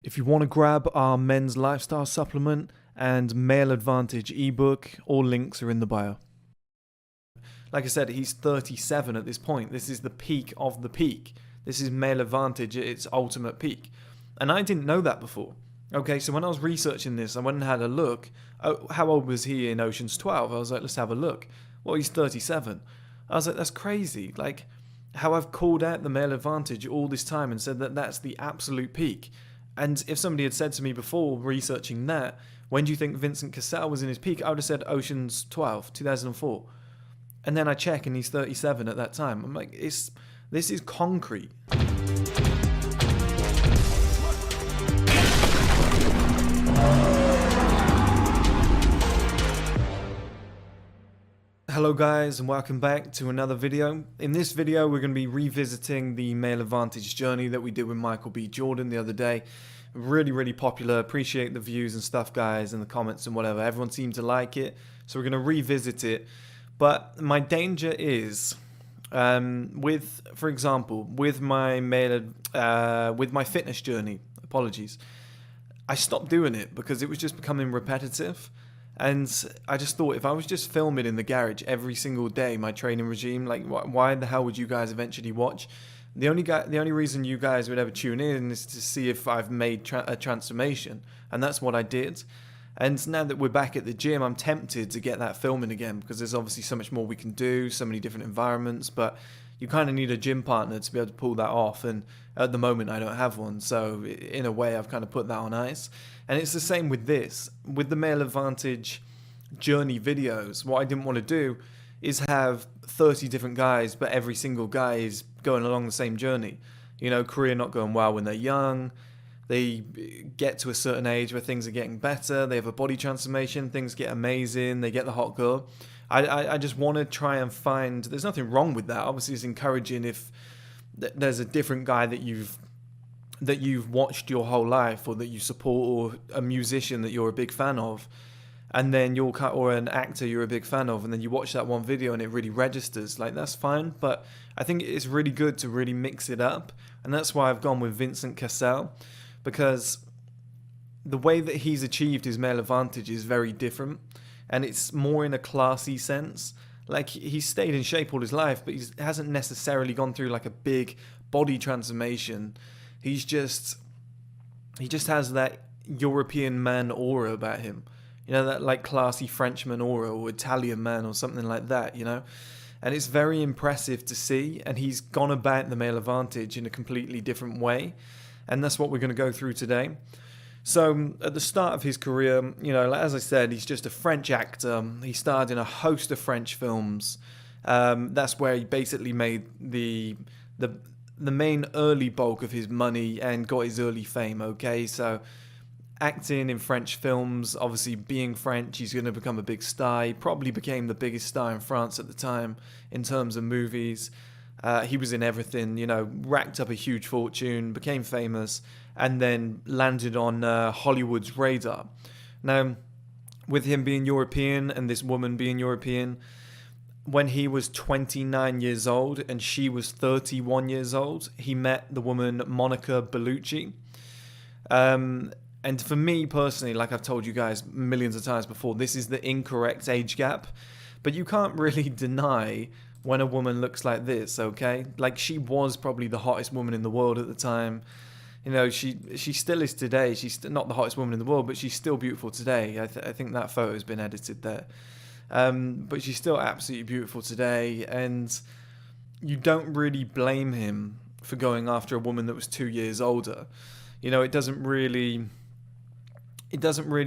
If you want to grab our men's lifestyle supplement and male advantage ebook, all links are in the bio. Like I said, he's 37 at this point. This is the peak of the peak. This is male advantage at its ultimate peak. And I didn't know that before. Okay, so when I was researching this, I went and had a look. Oh, how old was he in Ocean's 12? I was like, let's have a look. Well, he's 37. I was like, that's crazy. Like, how I've called out the male advantage all this time and said that that's the absolute peak. And if somebody had said to me before researching that, when do you think Vincent Cassel was in his peak? I would have said Ocean's 12, 2004. And then I check and he's 37 at that time. I'm like, this is concrete. Hello guys and welcome back to another video. In this video we're going to be revisiting the male advantage journey that we did with Michael B. Jordan the other day. Really popular. Appreciate the views and stuff, guys, and the comments and whatever. Everyone seemed to like it, so we're going to revisit it. But my danger is for example, with my fitness journey, apologies, I stopped doing it because it was just becoming repetitive. And I just thought, if I was just filming in the garage every single day, my training regime, like why the hell would you guys eventually watch? The only reason you guys would ever tune in is to see if I've made a transformation, and that's what I did. And now that we're back at the gym, I'm tempted to get that filming again because there's obviously so much more we can do, so many different environments, but you kind of need a gym partner to be able to pull that off, and at the moment I don't have one, so in a way I've kind of put that on ice. And it's the same with this. With the male advantage journey videos, what I didn't want to do is have 30 different guys, but every single guy is going along the same journey. You know, career not going well when they're young, they get to a certain age where things are getting better, they have a body transformation, things get amazing, they get the hot girl. I just want to try and find, there's nothing wrong with that. Obviously it's encouraging if there's a different guy that you've watched your whole life, or that you support, or a musician that you're a big fan of, and then or an actor you're a big fan of, and then you watch that one video and it really registers. Like, that's fine, but I think it's really good to really mix it up, and that's why I've gone with Vincent Cassel, because the way that he's achieved his male advantage is very different, and it's more in a classy sense. Like, he's stayed in shape all his life, but he hasn't necessarily gone through like a big body transformation. He just has that European man aura about him. You know, that like classy Frenchman aura, or Italian man, or something like that, you know? And it's very impressive to see, and he's gone about the male advantage in a completely different way. And that's what we're going to go through today. So at the start of his career, you know, as I said, he's just a French actor. He starred in a host of French films. That's where he basically made the main early bulk of his money and got his early fame, okay? So acting in French films, obviously being French, he's going to become a big star. He probably became the biggest star in France at the time in terms of movies. He was in everything, you know, racked up a huge fortune, became famous, and then landed on Hollywood's radar. Now, with him being European and this woman being European, when he was 29 years old and she was 31 years old, he met the woman Monica Bellucci. And for me personally, like I've told you guys millions of times before, this is the incorrect age gap. But you can't really deny when a woman looks like this, okay? Like, she was probably the hottest woman in the world at the time. You know, she still is today. She's not the hottest woman in the world, but she's still beautiful today. I think that photo's been edited there. But she's still absolutely beautiful today, and you don't really blame him for going after a woman that was 2 years older. You know, it doesn't really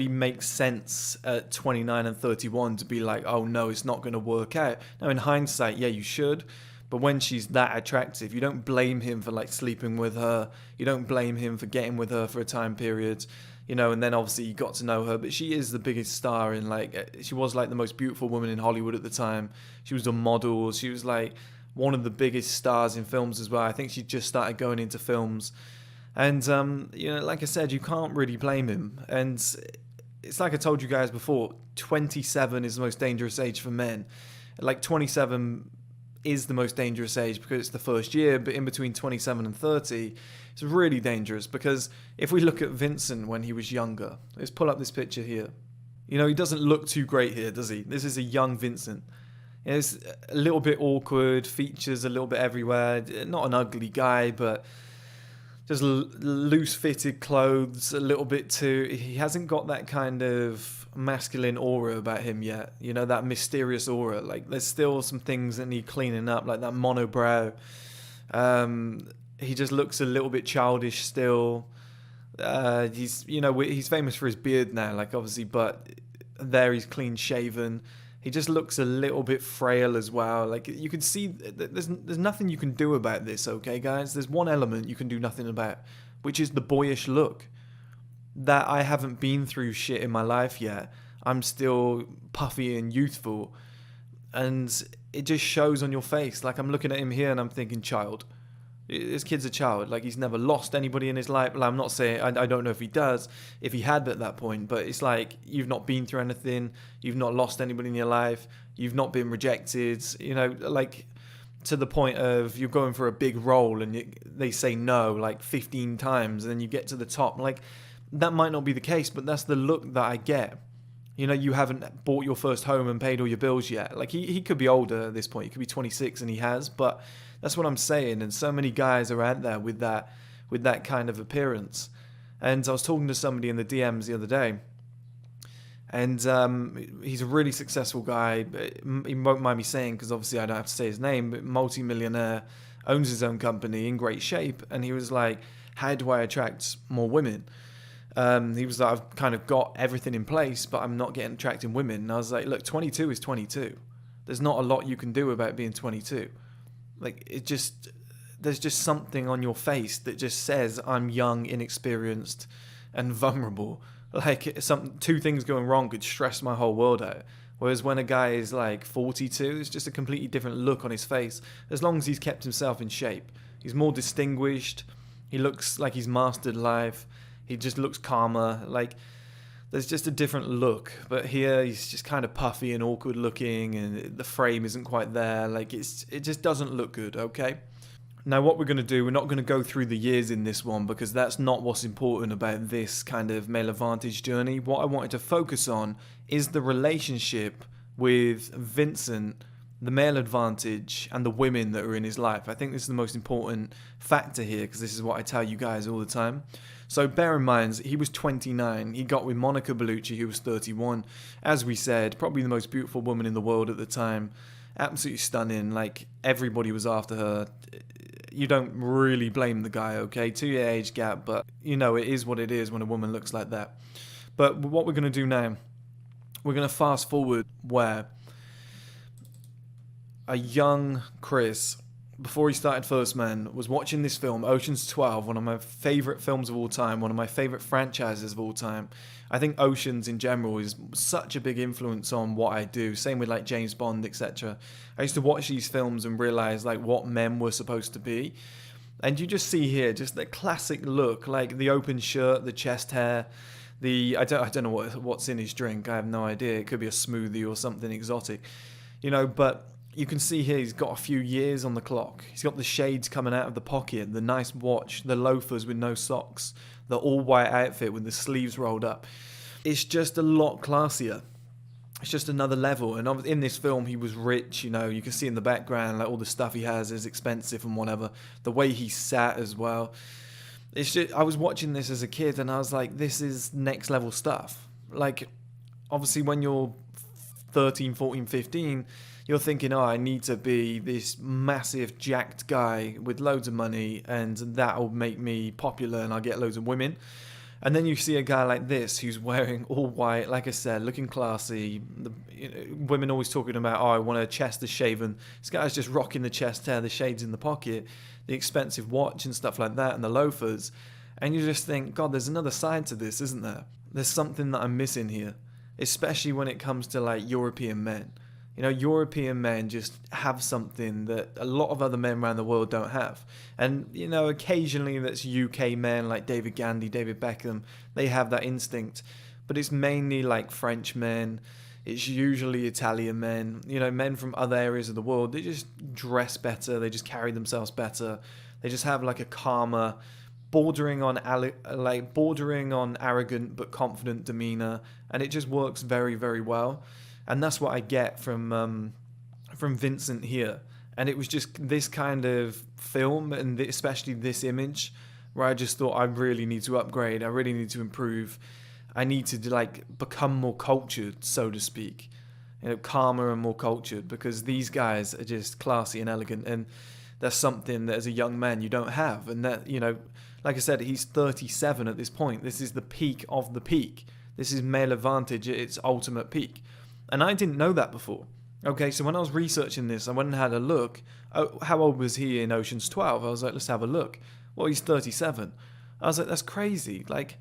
make sense at 29 and 31 to be like, oh no, it's not going to work out. Now, in hindsight, yeah, you should. But when she's that attractive, you don't blame him for like sleeping with her. You don't blame him for getting with her for a time period, you know, and then obviously you got to know her. But she is the biggest star in, like, she was like the most beautiful woman in Hollywood at the time. She was a model. She was like one of the biggest stars in films as well. I think she just started going into films. And, you know, like I said, you can't really blame him. And it's like I told you guys before, 27 is the most dangerous age for men. Like, 27 is the most dangerous age because it's the first year, but in between 27 and 30, it's really dangerous because if we look at Vincent when he was younger, let's pull up this picture here. You know, he doesn't look too great here, does he? This is a young Vincent. It's a little bit awkward, features a little bit everywhere. Not an ugly guy, but just loose-fitted clothes, a little bit too. He hasn't got that kind of masculine aura about him yet. You know, that mysterious aura. Like, there's still some things that need cleaning up, like that monobrow. He just looks a little bit childish still. He's famous for his beard now, like obviously, but there he's clean shaven. He just looks a little bit frail as well. Like, you can see there's nothing you can do about this, okay, guys? There's one element you can do nothing about, which is the boyish look. That I haven't been through shit in my life yet. I'm still puffy and youthful. And it just shows on your face. Like, I'm looking at him here and I'm thinking, child. This kid's a child. Like, he's never lost anybody in his life. Like, I'm not saying, I don't know if he does, if he had at that point, but it's like, you've not been through anything, you've not lost anybody in your life, you've not been rejected, you know, like, to the point of you're going for a big role and they say no, like, 15 times, and then you get to the top. Like, that might not be the case, but that's the look that I get. You know, you haven't bought your first home and paid all your bills yet. Like, he could be older at this point. He could be 26 and he has, but that's what I'm saying. And so many guys are out there with that kind of appearance. And I was talking to somebody in the DMs the other day, and he's a really successful guy. He won't mind me saying, because obviously I don't have to say his name, but multi-millionaire, owns his own company, in great shape. And he was like, how do I attract more women? He was like, I've kind of got everything in place, but I'm not getting attracting women. And I was like, look, 22 is 22. There's not a lot you can do about being 22. Like, there's just something on your face that just says I'm young, inexperienced, and vulnerable. Like, two things going wrong could stress my whole world out. Whereas when a guy is like 42, it's just a completely different look on his face. As long as he's kept himself in shape, he's more distinguished. He looks like he's mastered life. He just looks calmer. Like, there's just a different look. But here he's just kind of puffy and awkward looking, and the frame isn't quite there. Like, it just doesn't look good, okay? Now, what we're going to do, we're not going to go through the years in this one, because that's not what's important about this kind of male advantage journey. What I wanted to focus on is the relationship with Vincent, the male advantage, and the women that are in his life. I think this is the most important factor here, because this is what I tell you guys all the time. So bear in mind, he was 29. He got with Monica Bellucci, who was 31. As we said, probably the most beautiful woman in the world at the time. Absolutely stunning. Like, everybody was after her. You don't really blame the guy, okay? 2-year age gap, but, you know, it is what it is when a woman looks like that. But what we're going to do now, we're going to fast forward where a young Chris, before he started First Man, was watching this film, Ocean's 12, one of my favourite films of all time, one of my favourite franchises of all time. I think Oceans in general is such a big influence on what I do. Same with like James Bond, etc. I used to watch these films and realise like what men were supposed to be. And you just see here just the classic look, like the open shirt, the chest hair, I don't know what's in his drink. I have no idea. It could be a smoothie or something exotic, you know, but you can see here he's got a few years on the clock. He's got the shades coming out of the pocket, the nice watch, the loafers with no socks, the all-white outfit with the sleeves rolled up. It's just a lot classier. It's just another level. And in this film, he was rich, you know. You can see in the background, like, all the stuff he has is expensive and whatever. The way he sat as well. It's just, I was watching this as a kid and I was like, this is next level stuff. Like, obviously when you're 13, 14, 15... you're thinking, oh, I need to be this massive jacked guy with loads of money and that'll make me popular and I'll get loads of women. And then you see a guy like this who's wearing all white, like I said, looking classy. Women always talking about, oh, I want a chest that's shaven. This guy's just rocking the chest hair, the shades in the pocket, the expensive watch and stuff like that, and the loafers. And you just think, God, there's another side to this, isn't there? There's something that I'm missing here, especially when it comes to like European men. You know, European men just have something that a lot of other men around the world don't have. And, you know, occasionally that's UK men like David Gandy, David Beckham. They have that instinct. But it's mainly like French men, it's usually Italian men, men from other areas of the world. They just dress better, they just carry themselves better, they just have like a calmer, bordering on arrogant but confident demeanor, and it just works very, very well. And that's what I get from Vincent here. And it was just this kind of film, and especially this image, where I just thought I really need to upgrade, I really need to improve, I need to like become more cultured, so to speak, calmer and more cultured, because these guys are just classy and elegant, and that's something that as a young man you don't have. And that, like I said, he's 37 at this point. This is the peak of the peak. This is male advantage at its ultimate peak. And I didn't know that before. Okay, so when I was researching this, I went and had a look. Oh, how old was he in Ocean's 12? I was like, let's have a look. Well, he's 37. I was like, that's crazy. Like,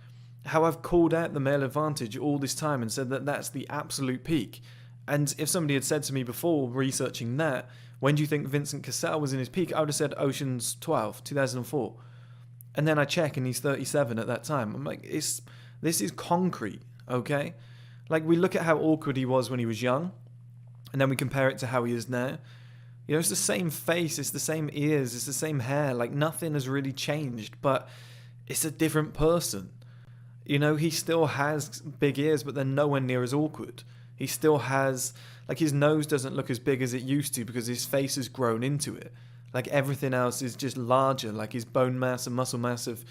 how I've called out the male advantage all this time and said that that's the absolute peak. And if somebody had said to me before researching that, when do you think Vincent Cassel was in his peak? I would have said Ocean's 12, 2004. And then I check and he's 37 at that time. I'm like, this is concrete, okay? Like, we look at how awkward he was when he was young, and then we compare it to how he is now. It's the same face, it's the same ears, it's the same hair. Like, nothing has really changed, but it's a different person. He still has big ears, but they're nowhere near as awkward. He still has, like, his nose doesn't look as big as it used to because his face has grown into it. Like, everything else is just larger. Like, his bone mass and muscle mass have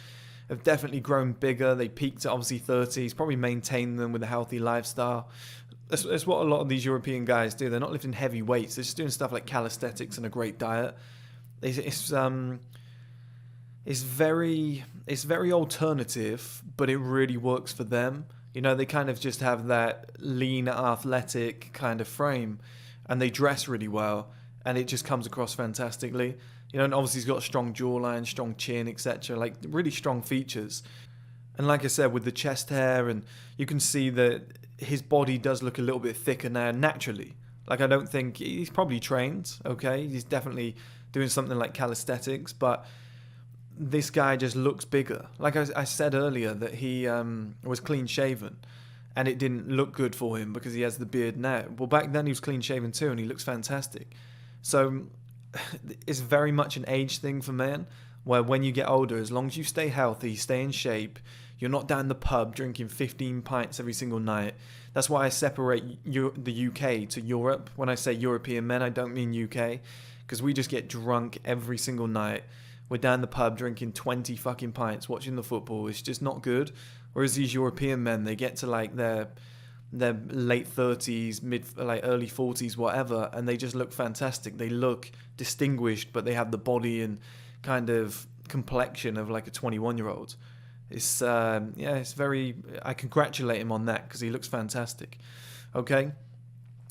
definitely grown bigger. They peaked at obviously 30. He's probably maintained them with a healthy lifestyle. That's what a lot of these European guys do. They're not lifting heavy weights. They're just doing stuff like calisthenics and a great diet. It's very alternative, but it really works for them. They kind of just have that lean, athletic kind of frame, and they dress really well, and it just comes across fantastically. And obviously he's got a strong jawline, strong chin, etc. Like, really strong features. And like I said, with the chest hair, and you can see that his body does look a little bit thicker now naturally. Like, I don't think he's probably trained, okay? He's definitely doing something like calisthenics, but this guy just looks bigger. Like I said earlier, that he was clean shaven, and it didn't look good for him because he has the beard now. Well, back then he was clean shaven too, and he looks fantastic. So it's very much an age thing for men, where when you get older, as long as you stay healthy, stay in shape, you're not down the pub drinking 15 pints every single night. That's why I separate the UK to Europe. When I say European men, I don't mean UK, because we just get drunk every single night. We're down the pub drinking 20 fucking pints, watching the football. It's just not good. Whereas these European men, they get to like their late 30s, early 40s, whatever, and they just look fantastic. They look distinguished, but they have the body and kind of complexion of like a 21-year-old. It's it's very. I congratulate him on that because he looks fantastic. Okay.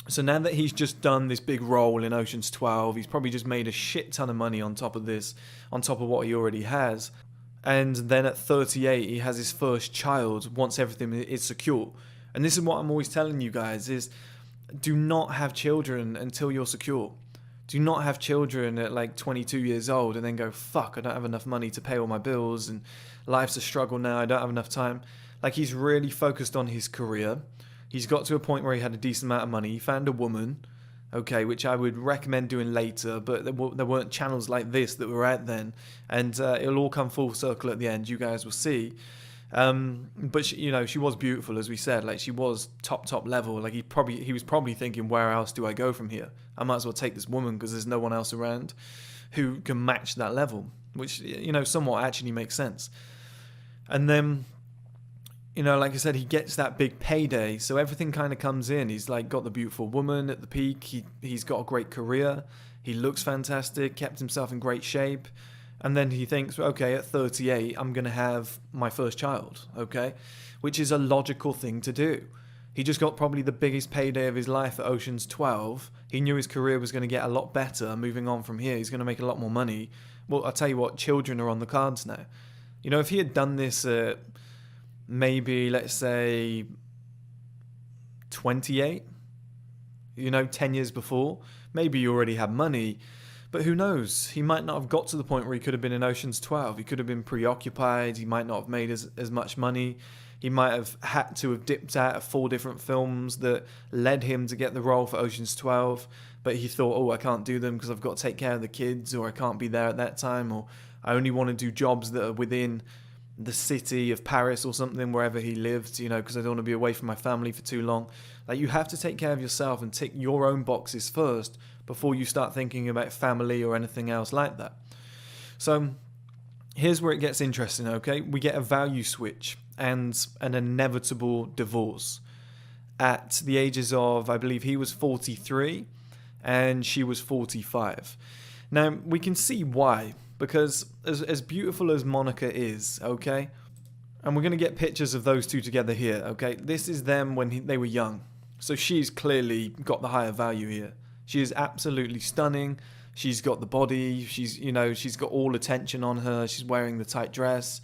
So now that he's just done this big role in Ocean's 12, he's probably just made a shit ton of money on top of this, on top of what he already has. And then at 38, he has his first child once everything is secure. And this is what I'm always telling you guys is, do not have children until you're secure. Do not have children at like 22 years old and then go, fuck, I don't have enough money to pay all my bills and life's a struggle now, I don't have enough time. Like, he's really focused on his career. He's got to a point where he had a decent amount of money. He found a woman, okay, which I would recommend doing later, but there weren't channels like this that were out then. And it'll all come full circle at the end, you guys will see. But she was beautiful, as we said. Like, she was top level. Like, he was probably thinking, where else do I go from here? I might as well take this woman because there's no one else around who can match that level, which somewhat actually makes sense. And then, like I said, he gets that big payday, so everything kind of comes in. He's like got the beautiful woman at the peak. He's got a great career. He looks fantastic. Kept himself in great shape. And then he thinks, okay, at 38, I'm going to have my first child, okay? Which is a logical thing to do. He just got probably the biggest payday of his life at Ocean's 12. He knew his career was going to get a lot better moving on from here. He's going to make a lot more money. Well, I'll tell you what, children are on the cards now. If he had done this at maybe, let's say, 28, 10 years before, maybe you already had money. But who knows? He might not have got to the point where he could have been in Ocean's 12. He could have been preoccupied. He might not have made as much money. He might have had to have dipped out of 4 different films that led him to get the role for Ocean's 12, but he thought, oh, I can't do them because I've got to take care of the kids, or I can't be there at that time, or I only want to do jobs that are within the city of Paris or something, wherever he lived, you know, because I don't want to be away from my family for too long. Like, you have to take care of yourself and tick your own boxes first before you start thinking about family or anything else like that. So here's where it gets interesting, okay? We get a value switch and an inevitable divorce at the ages of, I believe he was 43 and she was 45. Now, we can see why, because as beautiful as Monica is, okay, and we're going to get pictures of those two together here, okay? This is them when they were young. So she's clearly got the higher value here. She is absolutely stunning. She's got the body. She's got all attention on her. She's wearing the tight dress.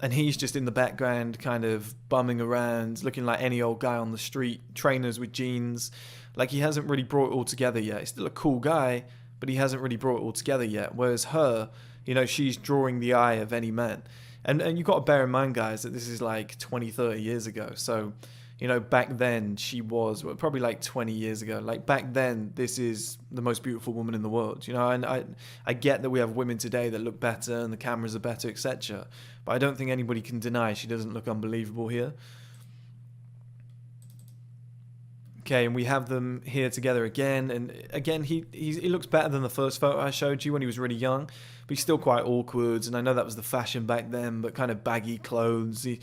And he's just in the background kind of bumming around, looking like any old guy on the street, trainers with jeans. Like, he hasn't really brought it all together yet. He's still a cool guy, but he hasn't really brought it all together yet. Whereas her, you know, she's drawing the eye of any man. And you've got to bear in mind, guys, that this is like 20, 30 years ago. So, you know, back then she was, well, probably like 20 years ago. Like, back then, this is the most beautiful woman in the world. You know, and I get that we have women today that look better and the cameras are better, etc. But I don't think anybody can deny she doesn't look unbelievable here. Okay, and we have them here together again, and again he looks better than the first photo I showed you when he was really young, but he's still quite awkward, and I know that was the fashion back then, but kind of baggy clothes. You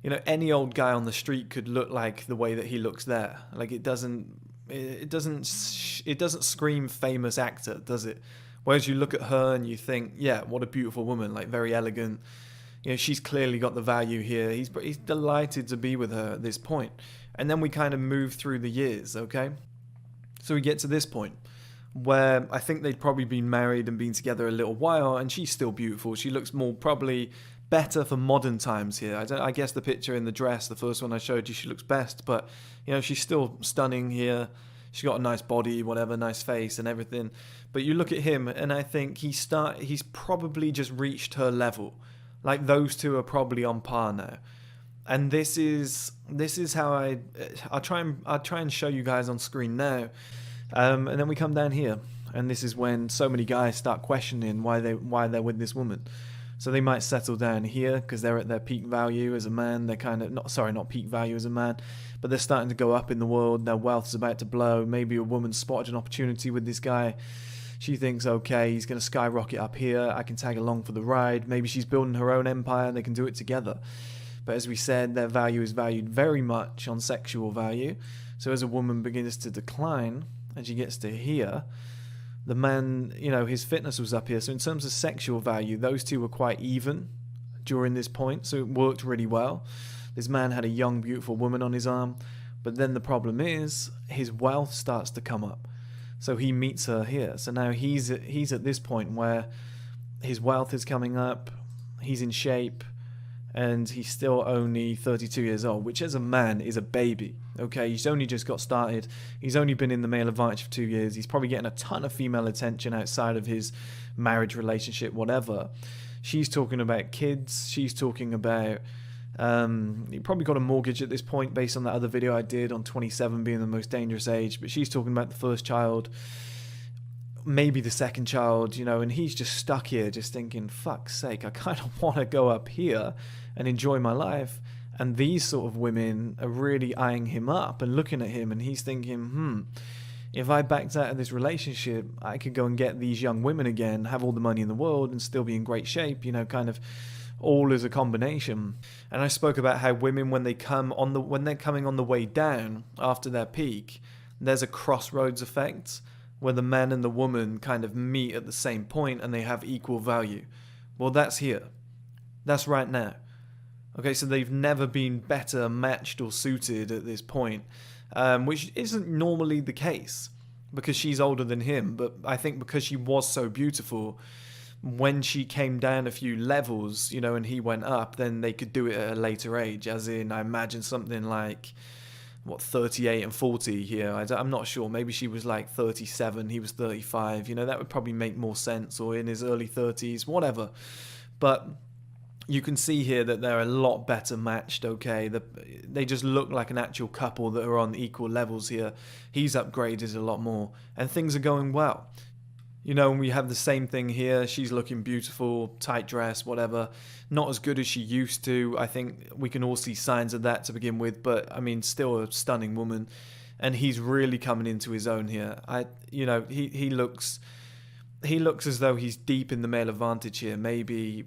know, any old guy on the street could look like the way that he looks there. Like, it doesn't scream famous actor, does it? Whereas you look at her and you think, yeah, what a beautiful woman, like very elegant. You know, she's clearly got the value here. He's delighted to be with her at this point. And then we kind of move through the years, okay? So we get to this point where I think they'd probably been married and been together a little while, and she's still beautiful. She looks more probably better for modern times here. I guess the picture in the dress, the first one I showed you, she looks best, but you know, she's still stunning here. She's got a nice body, whatever, nice face and everything. But you look at him and I think he's probably just reached her level. Like, those two are probably on par now. And this is how I'll try and show you guys on screen now. And then we come down here, and this is when so many guys start questioning why they're with this woman. So they might settle down here because they're at their peak value as a man. They're kind of not peak value as a man, but they're starting to go up in the world. Their wealth's about to blow. Maybe a woman spotted an opportunity with this guy. She thinks, okay, he's going to skyrocket up here. I can tag along for the ride. Maybe she's building her own empire and they can do it together. But as we said, their value is valued very much on sexual value. So as a woman begins to decline and she gets to here, the man, you know, his fitness was up here. So in terms of sexual value, those two were quite even during this point. So it worked really well. This man had a young, beautiful woman on his arm. But then the problem is his wealth starts to come up. So he meets her here. So now he's at this point where his wealth is coming up. He's in shape. And he's still only 32 years old, which as a man is a baby. Okay, he's only just got started. He's only been in the male advantage for 2 years. He's probably getting a ton of female attention outside of his marriage relationship, whatever. She's talking about kids. She's talking about he probably got a mortgage at this point based on that other video I did on 27 being the most dangerous age. But she's talking about the first child, maybe the second child, you know, and he's just stuck here just thinking, fuck's sake, I kind of want to go up here and enjoy my life. And these sort of women are really eyeing him up and looking at him, and he's thinking, if I backed out of this relationship, I could go and get these young women again, have all the money in the world and still be in great shape, you know, kind of all as a combination. And I spoke about how women, when they're coming on the way down after their peak, there's a crossroads effect where the man and the woman kind of meet at the same point and they have equal value. Well, that's here. That's right now. Okay, so they've never been better matched or suited at this point, which isn't normally the case because she's older than him. But I think because she was so beautiful, when she came down a few levels, you know, and he went up, then they could do it at a later age. As in, I imagine something like, 38 and 40 here. I'm not sure. Maybe she was like 37, he was 35. You know, that would probably make more sense. Or in his early 30s, whatever. But you can see here that they're a lot better matched, okay? They just look like an actual couple that are on equal levels here. He's upgraded a lot more, and things are going well. You know, and we have the same thing here. She's looking beautiful, tight dress, whatever. Not as good as she used to. I think we can all see signs of that to begin with, but I mean, still a stunning woman. And he's really coming into his own here. He looks as though he's deep in the male advantage here. Maybe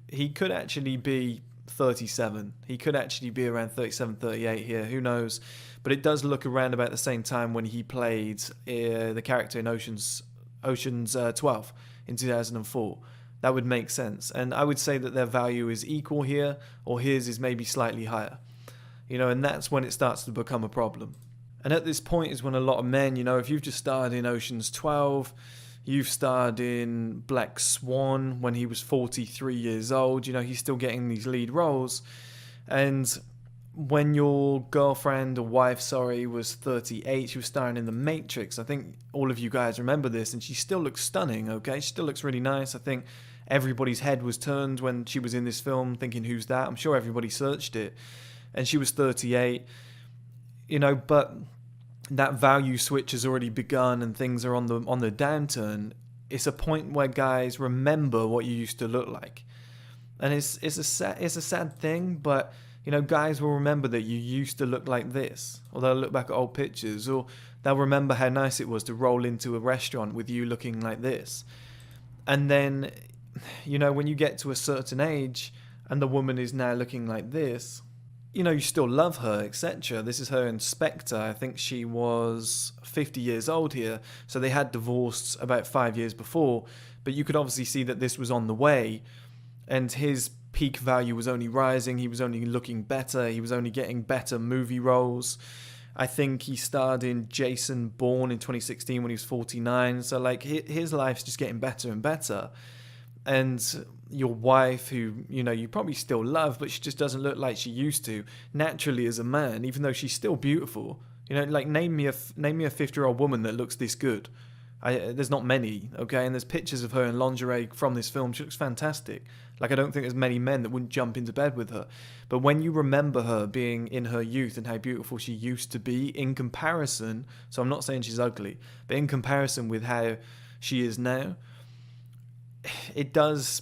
he could actually be 37. He could actually be around 37, 38 here. Who knows? But it does look around about the same time when he played the character in Ocean's 12 in 2004. That would make sense. And I would say that their value is equal here, or his is maybe slightly higher. And that's when it starts to become a problem. And at this point is when a lot of men, if you've just starred in Ocean's 12, you've starred in Black Swan when he was 43 years old, he's still getting these lead roles. And when your girlfriend or wife, was 38, she was starring in The Matrix. I think all of you guys remember this, and she still looks stunning, okay? She still looks really nice. I think everybody's head was turned when she was in this film, thinking, who's that? I'm sure everybody searched it. And she was 38, but that value switch has already begun and things are on the downturn. It's a point where guys remember what you used to look like. And it's a sad thing, but guys will remember that you used to look like this, or they'll look back at old pictures, or they'll remember how nice it was to roll into a restaurant with you looking like this. And then, when you get to a certain age and the woman is now looking like this, you still love her, etc. This is her in Spectre. I think she was 50 years old here, so they had divorced about 5 years before, but you could obviously see that this was on the way, and his peak value was only rising. He was only looking better. He was only getting better movie roles. I think he starred in Jason Bourne in 2016 when he was 49. So his life's just getting better and better. And your wife, who you probably still love, but she just doesn't look like she used to naturally as a man, even though she's still beautiful. Name me a 50-year-old woman that looks this good. There's not many, okay? And there's pictures of her in lingerie from this film. She looks fantastic. I don't think there's many men that wouldn't jump into bed with her. But when you remember her being in her youth and how beautiful she used to be in comparison, so I'm not saying she's ugly, but in comparison with how she is now, it does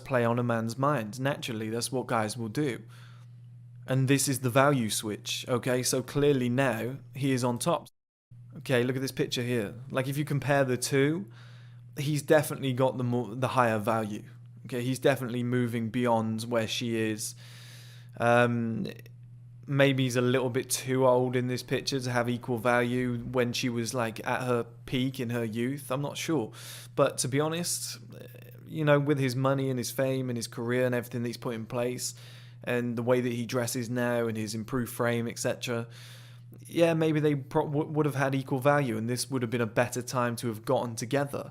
play on a man's mind. Naturally, that's what guys will do. And this is the value switch, okay? So clearly now he is on top. Okay, look at this picture here. If you compare the two, he's definitely got the higher value. Okay, he's definitely moving beyond where she is. Maybe he's a little bit too old in this picture to have equal value when she was at her peak in her youth. I'm not sure. But to be honest, with his money and his fame and his career and everything that he's put in place and the way that he dresses now and his improved frame, etc., yeah, maybe they would have had equal value and this would have been a better time to have gotten together.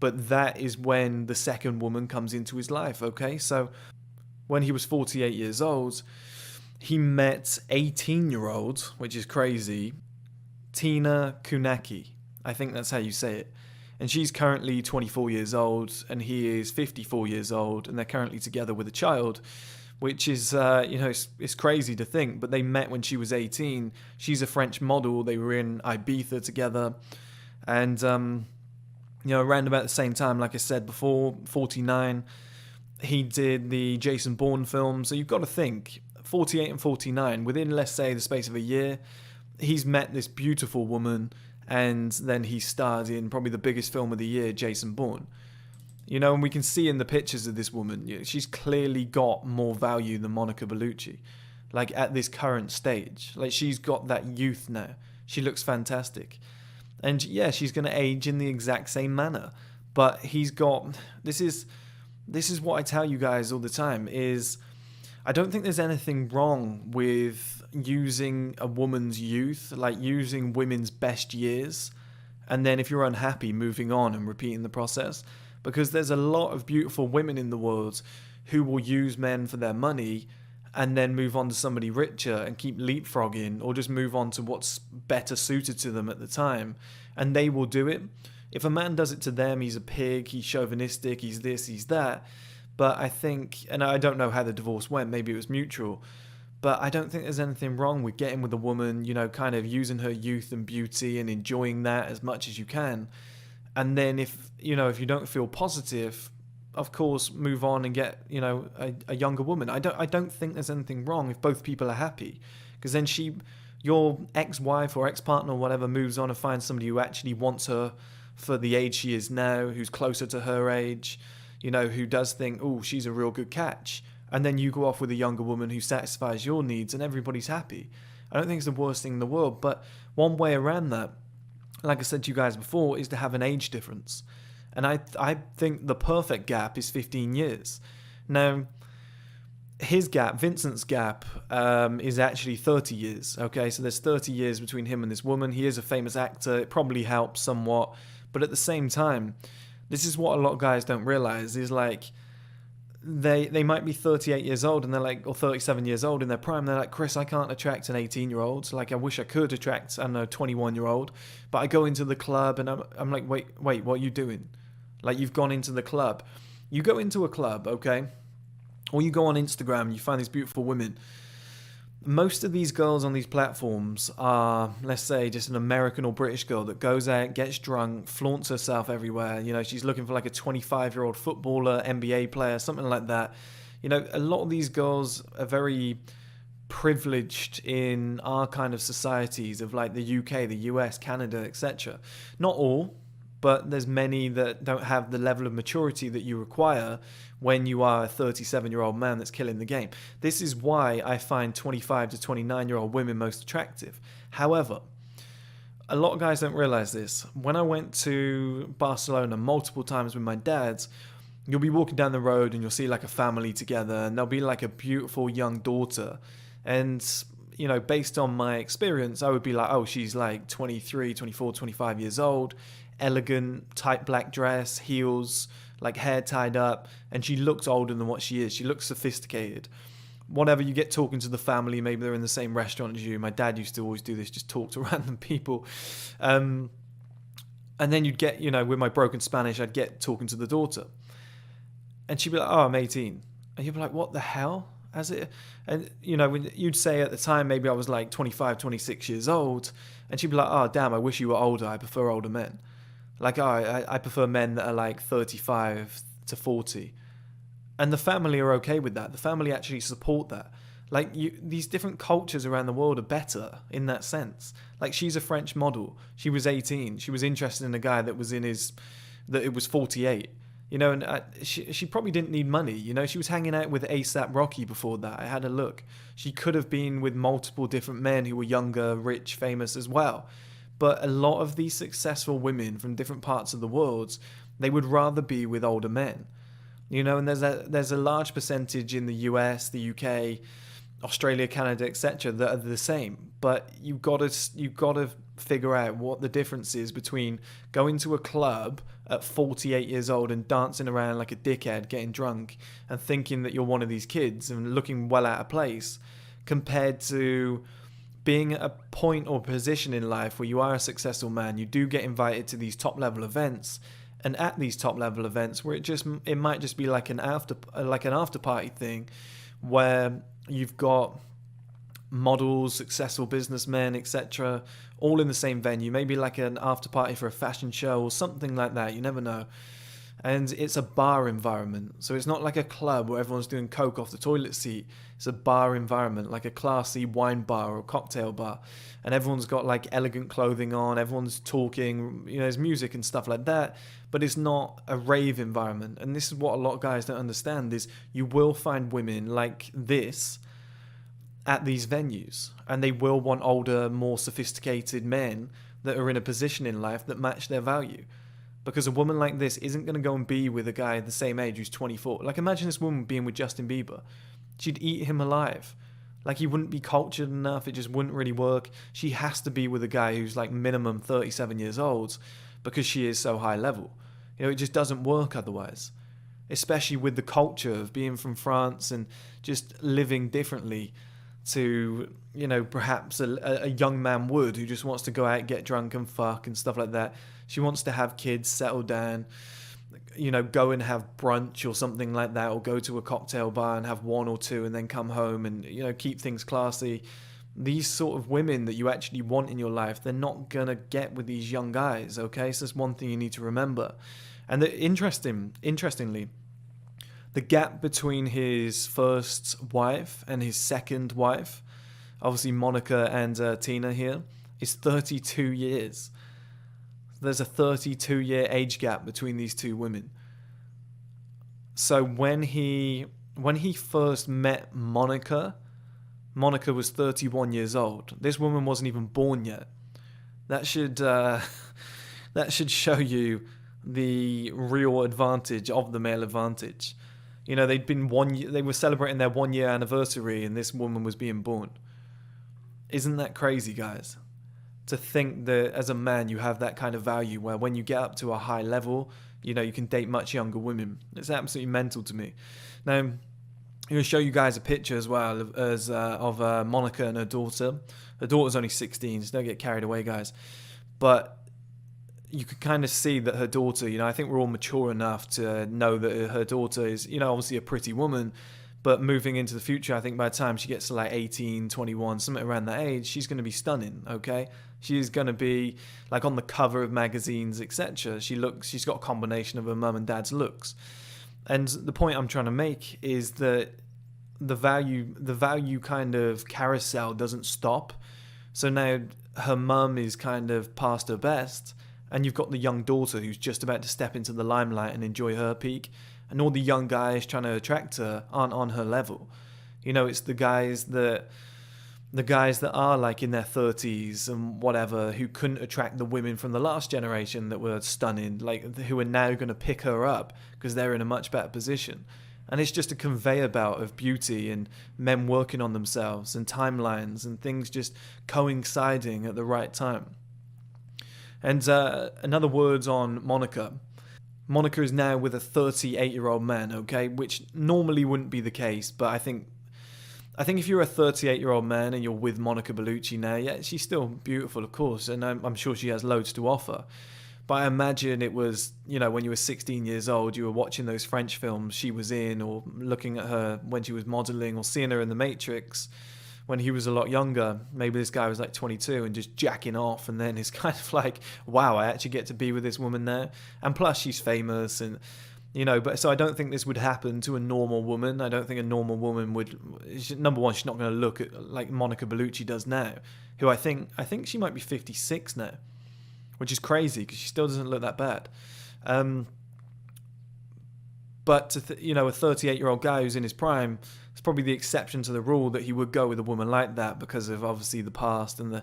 But that is when the second woman comes into his life, okay? So when he was 48 years old, he met 18-year-old, which is crazy, Tina Kunaki. I think that's how you say it. And she's currently 24 years old and he is 54 years old and they're currently together with a child, which is, it's crazy to think, but they met when she was 18. She's a French model. They were in Ibiza together. And, around about the same time, like I said before, 49, he did the Jason Bourne film. So you've got to think, 48 and 49, within, let's say, the space of a year, he's met this beautiful woman and then he starred in probably the biggest film of the year, Jason Bourne. And we can see in the pictures of this woman, she's clearly got more value than Monica Bellucci. At this current stage. She's got that youth now. She looks fantastic. And yeah, she's going to age in the exact same manner. But he's got... This is what I tell you guys all the time, is I don't think there's anything wrong with using a woman's youth, using women's best years, and then if you're unhappy, moving on and repeating the process. Because there's a lot of beautiful women in the world who will use men for their money and then move on to somebody richer and keep leapfrogging, or just move on to what's better suited to them at the time. And they will do it. If a man does it to them, he's a pig, he's chauvinistic, he's this, he's that. But I think, and I don't know how the divorce went, maybe it was mutual, but I don't think there's anything wrong with getting with a woman, kind of using her youth and beauty and enjoying that as much as you can. And then if you don't feel positive, of course, move on and get, a younger woman. I don't think there's anything wrong if both people are happy, because then your ex-wife or ex-partner or whatever moves on and finds somebody who actually wants her for the age she is now, who's closer to her age, who does think, oh, she's a real good catch. And then you go off with a younger woman who satisfies your needs and everybody's happy. I don't think it's the worst thing in the world, but one way around that, like I said to you guys before, is to have an age difference. And I think the perfect gap is 15 years. Now, his gap, Vincent's gap, is actually 30 years. Okay, so there's 30 years between him and this woman. He is a famous actor. It probably helps somewhat. But at the same time, this is what a lot of guys don't realize, is like, they might be 38 years old and they're like, or 37 years old in their prime. They're like, Chris, I can't attract an 18-year-old. Like, I wish I could attract, I don't know, a 21-year-old. But I go into the club and I'm like, wait, what are you doing? Like, you've gone into the club. You go into a club, okay? Or you go on Instagram and you find these beautiful women. Most of these girls on these platforms are, let's say, just an American or British girl that goes out, gets drunk, flaunts herself everywhere. She's looking for like a 25-year-old footballer, NBA player, something like that. A lot of these girls are very privileged in our kind of societies of like the UK, the US, Canada, etc. Not all, but there's many that don't have the level of maturity that you require when you are a 37-year-old man that's killing the game. This is why I find 25 to 29-year-old women most attractive. However, a lot of guys don't realize this. When I went to Barcelona multiple times with my dad, you'll be walking down the road and you'll see like a family together and there'll be like a beautiful young daughter. And, based on my experience, I would be like, oh, she's like 23, 24, 25 years old, elegant, tight black dress, heels, like hair tied up, and she looks older than what she is. She looks sophisticated. Whatever, you get talking to the family, maybe they're in the same restaurant as you. My dad used to always do this, just talk to random people. And then you'd get, with my broken Spanish, I'd get talking to the daughter. And she'd be like, oh, I'm 18. And you'd be like, what the hell? And, when you'd say at the time, maybe I was like 25, 26 years old, and she'd be like, oh, damn, I wish you were older. I prefer older men. Like, oh, I prefer men that are like 35 to 40. And the family are okay with that. The family actually support that. Like, these different cultures around the world are better in that sense. Like, she's a French model. She was 18. She was interested in a guy that was that it was 48. And she probably didn't need money. She was hanging out with A$AP Rocky before that. I had a look. She could have been with multiple different men who were younger, rich, famous as well. But a lot of these successful women from different parts of the world, they would rather be with older men. And there's a large percentage in the US, the UK, Australia, Canada, etc. that are the same. But you've got to figure out what the difference is between going to a club at 48 years old and dancing around like a dickhead, getting drunk, and thinking that you're one of these kids and looking well out of place, compared to being at a point or position in life where you are a successful man. You do get invited to these top level events, and at these top level events where it might just be like an after party thing, where you've got models, successful businessmen, etc., all in the same venue. Maybe like an after party for a fashion show or something like that. You never know. And it's a bar environment. So it's not like a club where everyone's doing coke off the toilet seat. It's a bar environment, like a classy wine bar or cocktail bar. And everyone's got like elegant clothing on. Everyone's talking, there's music and stuff like that. But it's not a rave environment. And this is what a lot of guys don't understand, is you will find women like this at these venues. And they will want older, more sophisticated men that are in a position in life that match their value. Because a woman like this isn't going to go and be with a guy the same age who's 24. Like, imagine this woman being with Justin Bieber. She'd eat him alive. Like, he wouldn't be cultured enough. It just wouldn't really work. She has to be with a guy who's like minimum 37 years old because she is so high level. It just doesn't work otherwise. Especially with the culture of being from France and just living differently to, perhaps a young man would, who just wants to go out, get drunk and fuck and stuff like that. She wants to have kids, settle down, go and have brunch or something like that, or go to a cocktail bar and have one or two and then come home and, keep things classy. These sort of women that you actually want in your life, they're not going to get with these young guys, okay? So that's one thing you need to remember. And interestingly, the gap between his first wife and his second wife, obviously Monica and Tina here, is 32 years. There's a 32-year age gap between these two women. So when he first met Monica was 31 years old. This woman wasn't even born yet. That should show you the real advantage of the male advantage. They were celebrating their 1 year anniversary and this woman was being born. Isn't that crazy, guys? To think that as a man you have that kind of value where when you get up to a high level, you can date much younger women. It's absolutely mental to me. Now, I'm going to show you guys a picture as well of Monica and her daughter. Her daughter's only 16, so don't get carried away, guys. But you can kind of see that her daughter, I think we're all mature enough to know that her daughter is, obviously a pretty woman. But moving into the future, I think by the time she gets to like 18, 21, something around that age, she's going to be stunning, okay? She's going to be like on the cover of magazines, etc. She's got a combination of her mum and dad's looks. And the point I'm trying to make is that the value kind of carousel doesn't stop. So now her mum is kind of past her best, and you've got the young daughter who's just about to step into the limelight and enjoy her peak. And all the young guys trying to attract her aren't on her level. It's the guys that are like in their 30s and whatever, who couldn't attract the women from the last generation that were stunning, like who are now going to pick her up because they're in a much better position. And it's just a conveyor belt of beauty and men working on themselves and timelines and things just coinciding at the right time. And another words on Monica. Monica is now with a 38-year-old man, okay, which normally wouldn't be the case, but I think if you're a 38-year-old man and you're with Monica Bellucci now, yeah, she's still beautiful, of course, and I'm sure she has loads to offer. But I imagine it was, when you were 16 years old, you were watching those French films she was in, or looking at her when she was modeling, or seeing her in The Matrix when he was a lot younger. Maybe this guy was like 22 and just jacking off, and then it's kind of like, wow, I actually get to be with this woman now. And plus she's famous, and but so I don't think this would happen to a normal woman. I don't think a normal woman would, number one, she's not going to look at like Monica Bellucci does now, who I think she might be 56 now, which is crazy because she still doesn't look that bad. But a 38-year-old guy who's in his prime, it's probably the exception to the rule that he would go with a woman like that because of obviously the past and the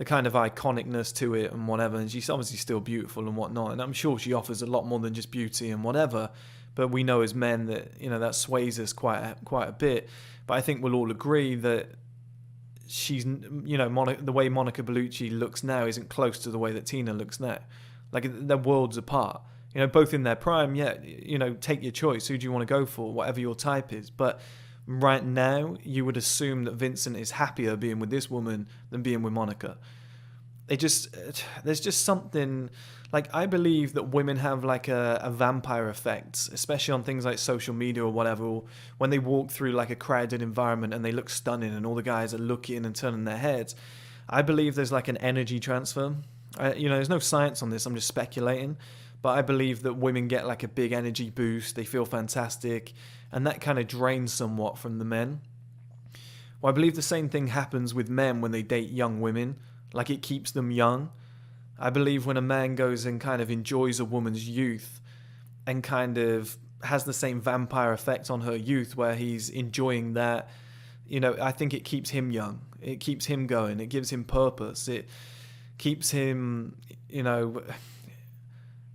kind of iconicness to it and whatever. And she's obviously still beautiful and whatnot. And I'm sure she offers a lot more than just beauty and whatever. But we know as men that, that sways us quite a bit. But I think we'll all agree that she's, the way Monica Bellucci looks now isn't close to the way that Tina looks now. Like, they're worlds apart. Both in their prime, yeah, take your choice. Who do you want to go for? Whatever your type is. But right now, you would assume that Vincent is happier being with this woman than being with Monica. There's just something, like, I believe that women have like a vampire effect, especially on things like social media or whatever, or when they walk through like a crowded environment and they look stunning and all the guys are looking and turning their heads. I believe there's like an energy transfer. There's no science on this, I'm just speculating. But I believe that women get like a big energy boost, they feel fantastic, and that kind of drains somewhat from the men. Well, I believe the same thing happens with men when they date young women, like it keeps them young. I believe when a man goes and kind of enjoys a woman's youth and kind of has the same vampire effect on her youth where he's enjoying that, I think it keeps him young. It keeps him going. It gives him purpose. It keeps him,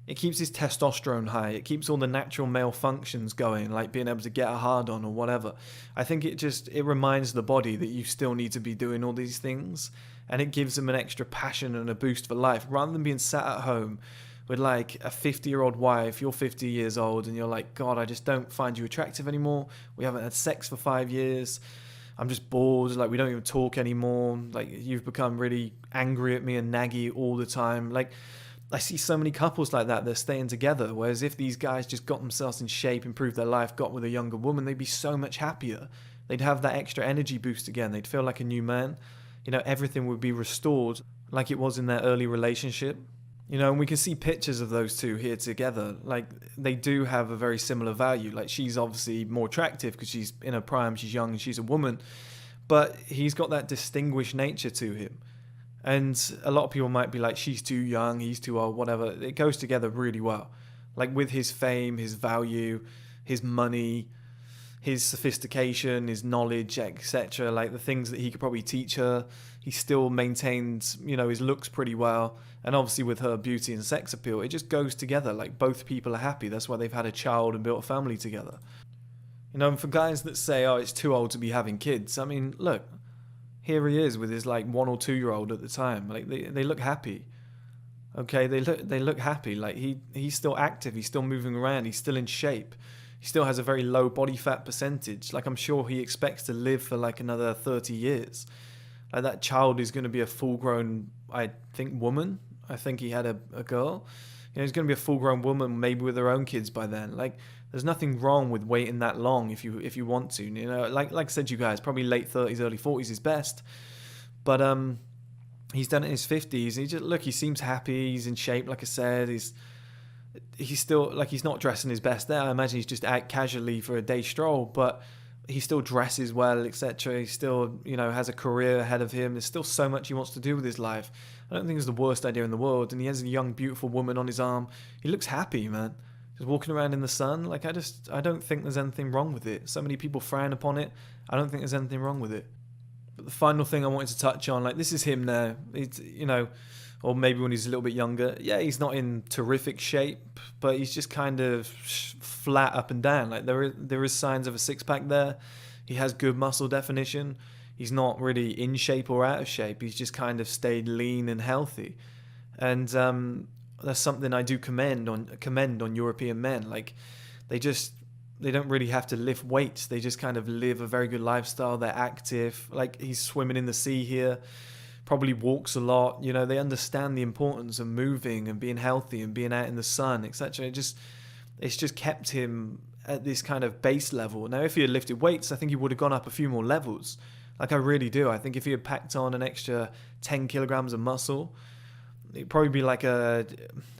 it keeps his testosterone high. It keeps all the natural male functions going, like being able to get a hard on or whatever. I think it reminds the body that you still need to be doing all these things, and it gives them an extra passion and a boost for life, rather than being sat at home with like a 50-year-old wife. You're 50 years old and you're like, God, I just don't find you attractive anymore. We haven't had sex for 5 years. I'm just bored. Like, we don't even talk anymore. Like, you've become really angry at me and naggy all the time. Like, I see so many couples like that, they're staying together, whereas if these guys just got themselves in shape, improved their life, got with a younger woman, they'd be so much happier. They'd have that extra energy boost again. They'd feel like a new man. Everything would be restored like it was in their early relationship. And we can see pictures of those two here together. Like, they do have a very similar value. Like, she's obviously more attractive because she's in her prime, she's young, and she's a woman. But he's got that distinguished nature to him. And a lot of people might be like, she's too young, he's too old, whatever. It goes together really well. Like, with his fame, his value, his money, his sophistication, his knowledge, etc. Like, the things that he could probably teach her, he still maintains, his looks pretty well. And obviously with her beauty and sex appeal, it just goes together. Like, both people are happy. That's why they've had a child and built a family together. And for guys that say, oh, it's too old to be having kids, I mean, look, here he is with his 1 or 2 year old at the time. Like, they look happy. Okay, they look happy. Like, he's still active, he's still moving around, he's still in shape. He still has a very low body fat percentage. Like, I'm sure he expects to live for another 30 years. Like, that child is going to be a full grown, I think, woman. I think he had a girl. He's going to be a full grown woman, maybe with her own kids by then. Like, there's nothing wrong with waiting that long if you want to. Like I said, you guys, probably late 30s, early 40s is best. But he's done it in his 50s. He seems happy. He's in shape. Like I said, he's still he's not dressing his best there. I imagine he's just out casually for a day stroll, but he still dresses well, etc. He still has a career ahead of him. There's still so much he wants to do with his life. I don't think it's the worst idea in the world. And he has a young, beautiful woman on his arm. He looks happy, man. Just walking around in the sun. Like, I don't think there's anything wrong with it. So many people frown upon it. I don't think there's anything wrong with it. But the final thing I wanted to touch on, this is him now. It's, or maybe when he's a little bit younger. Yeah, he's not in terrific shape, but he's just kind of flat up and down. Like, there is signs of a six-pack there. He has good muscle definition. He's not really in shape or out of shape. He's just kind of stayed lean and healthy. And that's something I do commend on European men. Like, they don't really have to lift weights. They just kind of live a very good lifestyle. They're active. Like, he's swimming in the sea here, probably walks a lot. They understand the importance of moving and being healthy and being out in the sun, etc. It's just kept him at this kind of base level. Now, if he had lifted weights, I think he would have gone up a few more levels. Like, I really do. I think if he had packed on an extra 10 kilograms of muscle, it'd probably be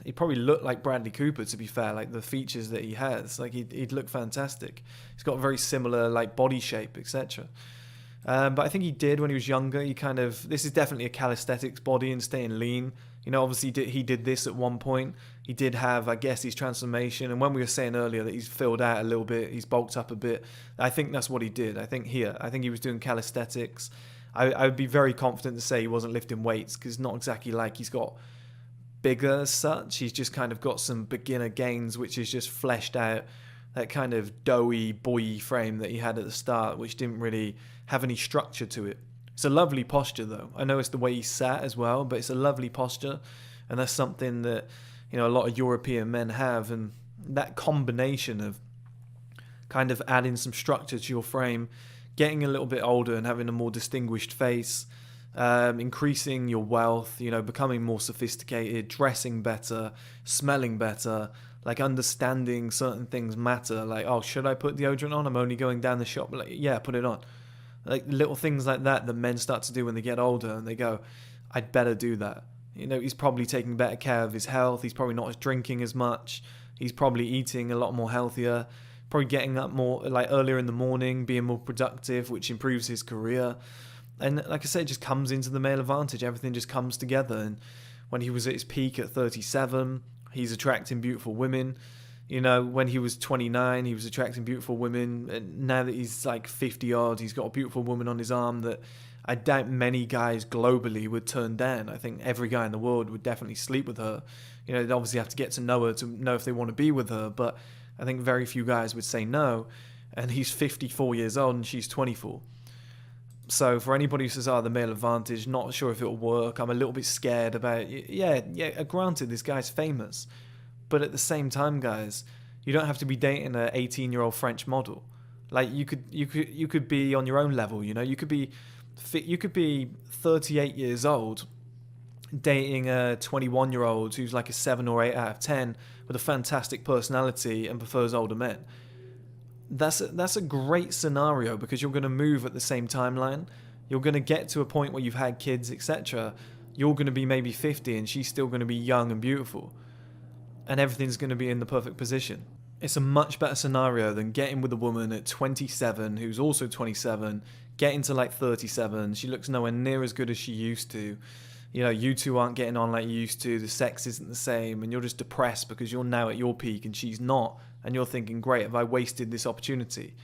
he'd probably look like Bradley Cooper, to be fair. Like, the features that he has, like, he'd look fantastic. He's got a very similar body shape, etc. But I think he did when he was younger. This is definitely a calisthenics body and staying lean. Obviously he did this at one point. He did have, I guess, his transformation. And when we were saying earlier that he's filled out a little bit, he's bulked up a bit, I think that's what he did. I think he was doing calisthenics. I would be very confident to say he wasn't lifting weights, because it's not exactly like he's got bigger as such. He's just kind of got some beginner gains, which is just fleshed out that kind of doughy, boy frame that he had at the start, which didn't really have any structure to it. It's a lovely posture, though. I know it's the way he sat as well, but it's a lovely posture, and that's something that a lot of European men have. And that combination of kind of adding some structure to your frame, getting a little bit older and having a more distinguished face, increasing your wealth, becoming more sophisticated, dressing better, smelling better, understanding certain things matter. Like, oh, should I put deodorant on? I'm only going down the shop. Like, yeah, put it on. Like, little things like that men start to do when they get older, and they go, I'd better do that. He's probably taking better care of his health. He's probably not drinking as much. He's probably eating a lot more healthier. Probably getting up more, earlier in the morning, being more productive, which improves his career. And like I say, it just comes into the male advantage. Everything just comes together. And when he was at his peak at 37, he's attracting beautiful women. When he was 29, he was attracting beautiful women. And now that he's 50 odd, he's got a beautiful woman on his arm that I doubt many guys globally would turn down. I think every guy in the world would definitely sleep with her. They'd obviously have to get to know her to know if they want to be with her. But I think very few guys would say no. And he's 54 years old and she's 24. So for anybody who says, the male advantage, not sure if it'll work, I'm a little bit scared about it. Yeah, granted, this guy's famous. But at the same time, guys, you don't have to be dating an 18-year-old French model. Like, you could be on your own level, you could be 38 years old dating a 21-year-old who's like a 7 or 8 out of 10 with a fantastic personality and prefers older men. That's a great scenario because you're going to move at the same timeline. You're going to get to a point where you've had kids, etc. You're going to be maybe 50 and she's still going to be young and beautiful. And everything's going to be in the perfect position. It's a much better scenario than getting with a woman at 27 who's also 27, getting to like 37. She looks nowhere near as good as she used to. You know, you two aren't getting on like you used to. The sex isn't the same. And you're just depressed because you're now at your peak and she's not. And you're thinking, great, have I wasted this opportunity?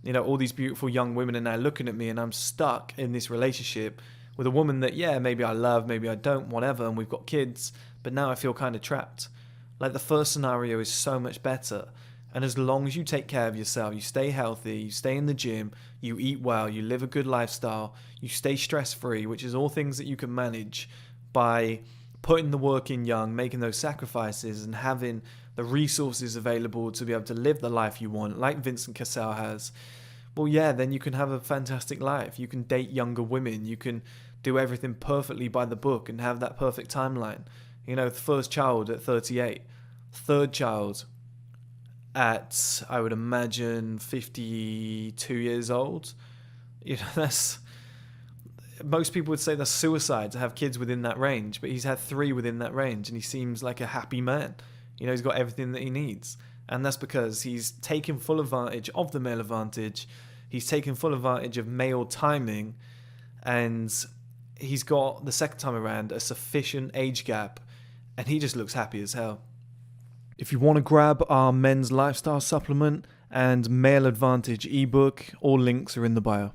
You know, all these beautiful young women are now looking at me and I'm stuck in this relationship with a woman that, yeah, maybe I love, maybe I don't, whatever. And we've got kids. But now I feel kind of trapped. Like, the first scenario is so much better. And as long as you take care of yourself, you stay healthy, you stay in the gym, you eat well, you live a good lifestyle, you stay stress-free, which is all things that you can manage by putting the work in young, making those sacrifices and having the resources available to be able to live the life you want, like Vincent Cassel has. Well, yeah, then you can have a fantastic life. You can date younger women. You can do everything perfectly by the book and have that perfect timeline. You know, the first child at 38, third child at, I would imagine, 52 years old. You know, that's... Most people would say that's suicide to have kids within that range, but he's had 3 within that range and he seems like a happy man. You know, he's got everything that he needs. And that's because he's taken full advantage of the male advantage. He's taken full advantage of male timing. And he's got, the second time around, a sufficient age gap. And he just looks happy as hell. If you want to grab our men's lifestyle supplement and male advantage ebook, all links are in the bio.